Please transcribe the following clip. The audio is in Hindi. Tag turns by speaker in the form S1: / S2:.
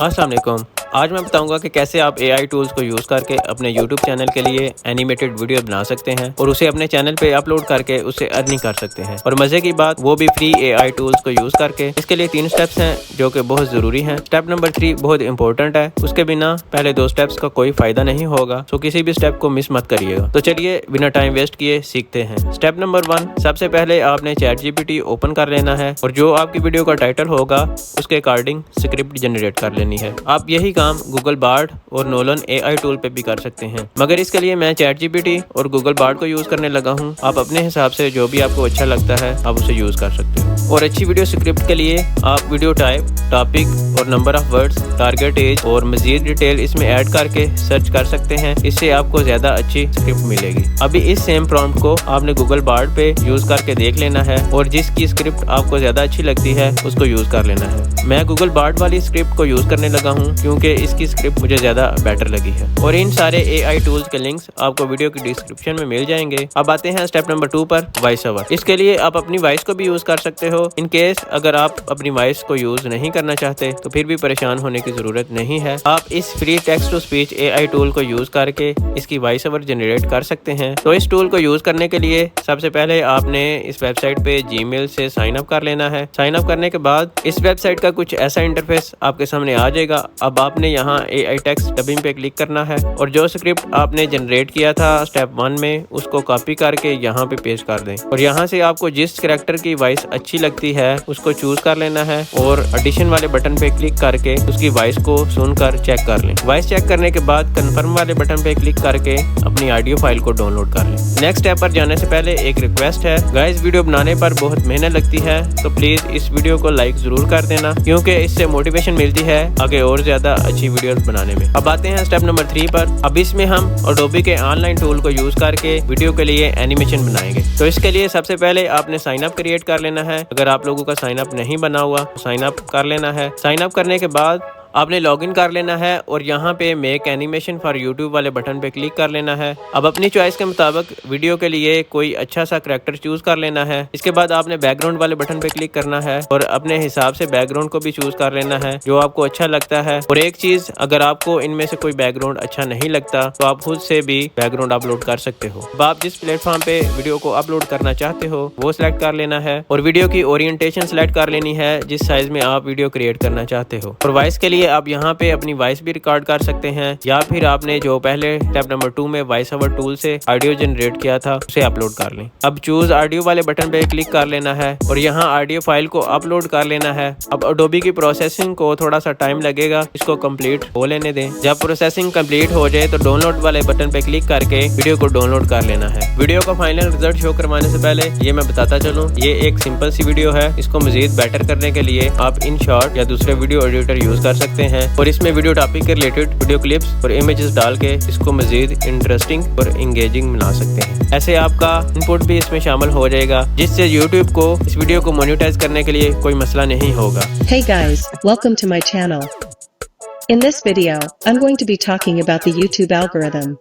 S1: अस्सलाम वालेकुम। आज मैं बताऊंगा कि कैसे आप एआई टूल्स को यूज़ करके अपने यूट्यूब चैनल के लिए एनिमेटेड वीडियो बना सकते हैं और उसे अपने चैनल पे अपलोड करके उससे अर्निंग कर सकते हैं। और मज़े की बात वो भी फ्री एआई टूल्स को यूज़ करके। इसके लिए 3 स्टेप्स हैं जो कि बहुत ज़रूरी हैं। स्टेप नंबर 3 बहुत इंपॉर्टेंट है, उसके बिना पहले 2 स्टेप्स का कोई फ़ायदा नहीं होगा, तो किसी भी स्टेप को मिस मत करिएगा। तो चलिए बिना टाइम वेस्ट किए सीखते हैं। स्टेप नंबर 1, सबसे पहले आपने ChatGPT ओपन कर लेना है और जो आपकी वीडियो का टाइटल होगा उसके अकॉर्डिंग स्क्रिप्ट जनरेट कर लेनी है। आप यही काम गूगल बार्ड और नोलन एआई टूल पे भी कर सकते हैं, मगर इसके लिए मैं ChatGPT और गूगल बार्ड को यूज करने लगा हूं। आप अपने हिसाब से जो भी आपको अच्छा लगता है आप उसे यूज कर सकते हो। और अच्छी वीडियो स्क्रिप्ट के लिए आप वीडियो टाइप, टॉपिक और number of words, target age और मजीद डिटेल इसमें ऐड करके सर्च कर सकते हैं। इससे आपको ज्यादा अच्छी स्क्रिप्ट मिलेगी। अभी इस सेम प्रॉम्प्ट को आपने गूगल बार्ड पे यूज करके देख लेना है और जिसकी स्क्रिप्ट आपको ज्यादा अच्छी लगती है उसको यूज कर लेना है। मैं गूगल बार्ड वाली स्क्रिप्ट को यूज करने लगा हूँ क्योंकि इसकी स्क्रिप्ट मुझे ज्यादा बेटर लगी है। और इन सारे एआई टूल्स के लिंक्स आपको वीडियो की डिस्क्रिप्शन में मिल जाएंगे। अब आते हैं स्टेप नंबर 2 पर, वॉइस ओवर। इसके लिए आप अपनी वॉइस को भी यूज कर सकते हो। इन केस अगर आप अपनी वॉइस को यूज नहीं करना चाहते तो फिर भी परेशान होने की जरूरत नहीं है। आप इस free text to speech AI tool को यूज करके इसकी वॉइस ओवर जनरेट कर सकते हैं। तो इस टूल को यूज करने के लिए सबसे पहले आपने इस वेबसाइट पे जीमेल से साइन अप कर लेना है। साइन अप करने के बाद इस वेबसाइट का कुछ ऐसा इंटरफेस आपके सामने आ जाएगा। अब आपने यहाँ एआई टेक्स्ट डबिंग पे क्लिक करना है और जो स्क्रिप्ट आपने जनरेट किया था स्टेप 1 में उसको कॉपी करके यहाँ पे पेस्ट कर दें। और यहाँ से आपको जिस कैरेक्टर की वॉइस अच्छी लगती है उसको चूज कर लेना है और एडिशन वाले बटन पे क्लिक करके उसकी वॉइस को सुनकर चेक कर लें। वॉइस चेक करने के बाद कंफर्म वाले बटन पे क्लिक करके अपनी ऑडियो फाइल को डाउनलोड कर लें। नेक्स्ट स्टेप पर जाने से पहले एक रिक्वेस्ट है, गाइस वीडियो बनाने पर बहुत मेहनत लगती है तो प्लीज इस वीडियो को लाइक जरूर कर देना क्योंकि इससे मोटिवेशन मिलती है आगे और ज्यादा अच्छी वीडियोस बनाने में। अब आते हैं स्टेप नंबर 3 पर। अब इसमें हम एडोबी के ऑनलाइन टूल को यूज करके वीडियो के लिए एनिमेशन बनाएंगे। तो इसके लिए सबसे पहले आपने साइन अप क्रिएट कर लेना है। अगर आप लोगों का साइन अप नहीं बना हुआ तो साइन अप कर लेना है। साइन अप करने के बाद आपने लॉगिन कर लेना है और यहाँ पे मेक एनिमेशन फॉर यूट्यूब वाले बटन पे क्लिक कर लेना है। अब अपनी चॉइस के मुताबिक वीडियो के लिए कोई अच्छा सा करैक्टर चूज कर लेना है। इसके बाद आपने बैकग्राउंड वाले बटन पे क्लिक करना है और अपने हिसाब से बैकग्राउंड को भी चूज कर लेना है जो आपको अच्छा लगता है। और एक चीज, अगर आपको इनमें से कोई बैकग्राउंड अच्छा नहीं लगता तो आप खुद से भी बैकग्राउंड अपलोड कर सकते हो। अब आप जिस प्लेटफॉर्म पे वीडियो को अपलोड करना चाहते हो वो सिलेक्ट कर लेना है और वीडियो की ओरिएंटेशन सिलेक्ट कर लेनी है जिस साइज में आप वीडियो क्रिएट करना चाहते हो। और वॉइस के लिए आप यहाँ पे अपनी वॉइस भी रिकॉर्ड कर सकते हैं या फिर आपने जो पहले स्टेप नंबर 2 में वॉइस ओवर टूल से ऑडियो जनरेट किया था उसे अपलोड कर लें। अब चूज ऑडियो वाले बटन पे क्लिक कर लेना है और यहाँ ऑडियो फाइल को अपलोड कर लेना है। अब एडोबी की प्रोसेसिंग को थोड़ा सा टाइम लगेगा, इसको कंप्लीट हो लेने दें। जब प्रोसेसिंग कंप्लीट हो जाए तो डाउनलोड वाले बटन पे क्लिक करके वीडियो को डाउनलोड कर लेना है। वीडियो का फाइनल रिजल्ट शो करवाने से पहले ये मैं बताता चलूँ, ये एक सिंपल सी वीडियो है। इसको मजीद बेटर करने के लिए आप InShot या दूसरे वीडियो एडिटर यूज कर सकते हैं और इसमें वीडियो टॉपिक के रिलेटेड वीडियो क्लिप्स और इमेजेस डाल के इसको मजीद इंटरेस्टिंग और इंगेजिंग बना सकते हैं। ऐसे आपका इनपुट भी इसमें शामिल हो जाएगा जिससे YouTube को इस वीडियो को मोनेटाइज करने के लिए कोई मसला नहीं होगा।
S2: Hey guys, welcome to my channel. In this video, I'm going to be talking about the YouTube algorithm.